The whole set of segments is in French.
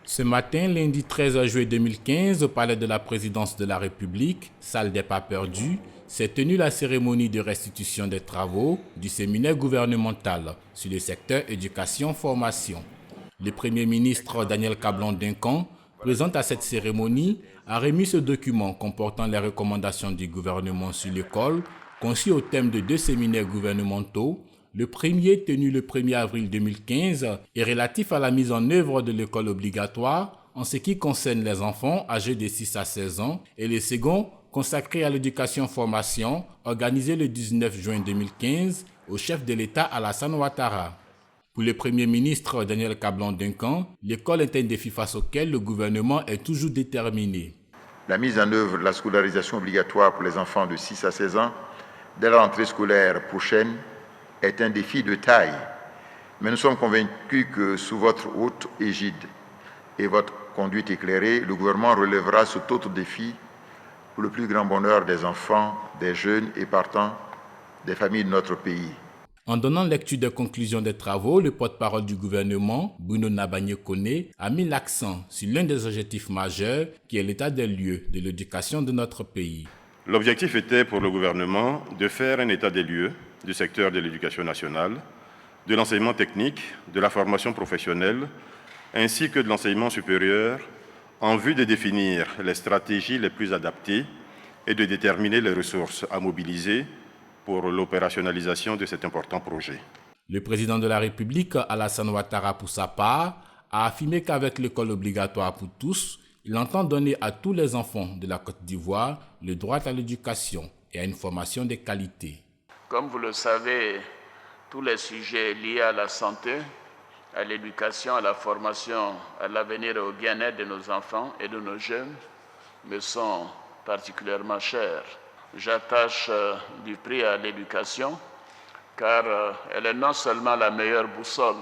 Ce matin, lundi 13 juillet 2015, au palais de la présidence de la République, salle des pas perdus, s'est tenue la cérémonie de restitution des travaux du séminaire gouvernemental sur le secteur éducation-formation. Le Premier ministre Daniel Kablan-Duncan, présent à cette cérémonie, a remis ce document comportant les recommandations du gouvernement sur l'école, conçu au thème de 2 séminaires gouvernementaux. Le premier, tenu le 1er avril 2015, est relatif à la mise en œuvre de l'école obligatoire en ce qui concerne les enfants âgés de 6 à 16 ans et le second, consacré à l'éducation-formation, organisé le 19 juin 2015 au chef de l'État Alassane Ouattara. Pour le Premier ministre Daniel Kablan-Duncan, l'école est un défi face auquel le gouvernement est toujours déterminé. La mise en œuvre de la scolarisation obligatoire pour les enfants de 6 à 16 ans dès la rentrée scolaire prochaine est un défi de taille. Mais nous sommes convaincus que sous votre haute égide et votre conduite éclairée, le gouvernement relèvera cet autre défi pour le plus grand bonheur des enfants, des jeunes et partant des familles de notre pays. En donnant lecture des conclusions des travaux, le porte-parole du gouvernement, Bruno Nabagné-Koné, a mis l'accent sur l'un des objectifs majeurs qui est l'état des lieux de l'éducation de notre pays. L'objectif était pour le gouvernement de faire un état des lieux du secteur de l'éducation nationale, de l'enseignement technique, de la formation professionnelle, ainsi que de l'enseignement supérieur, en vue de définir les stratégies les plus adaptées et de déterminer les ressources à mobiliser pour l'opérationnalisation de cet important projet. Le président de la République, Alassane Ouattara, pour sa part, a affirmé qu'avec l'école obligatoire pour tous, il entend donner à tous les enfants de la Côte d'Ivoire le droit à l'éducation et à une formation de qualité. Comme vous le savez, tous les sujets liés à la santé, à l'éducation, à la formation, à l'avenir et au bien-être de nos enfants et de nos jeunes me sont particulièrement chers. J'attache du prix à l'éducation car elle est non seulement la meilleure boussole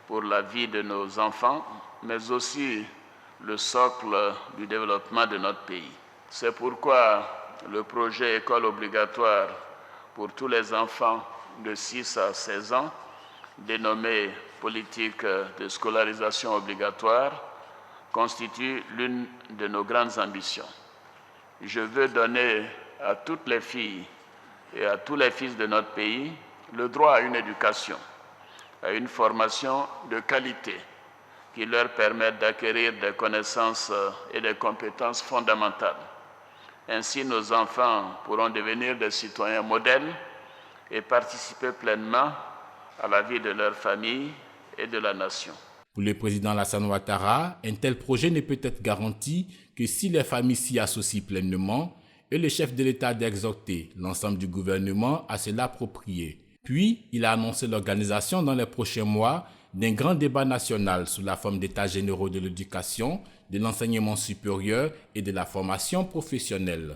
pour la vie de nos enfants, mais aussi le socle du développement de notre pays. C'est pourquoi le projet école obligatoire pour tous les enfants de 6 à 16 ans, dénommé politique de scolarisation obligatoire, constitue l'une de nos grandes ambitions. Je veux donner à toutes les filles et à tous les fils de notre pays le droit à une éducation, à une formation de qualité qui leur permette d'acquérir des connaissances et des compétences fondamentales. Ainsi, nos enfants pourront devenir des citoyens modèles et participer pleinement à la vie de leur famille et de la nation. Pour le président Alassane Ouattara, un tel projet ne peut être garanti que si les familles s'y associent pleinement et le chef de l'État d'exhorter l'ensemble du gouvernement à se l'approprier. Puis, il a annoncé l'organisation dans les prochains mois d'un grand débat national sous la forme d'états généraux de l'éducation, de l'enseignement supérieur et de la formation professionnelle.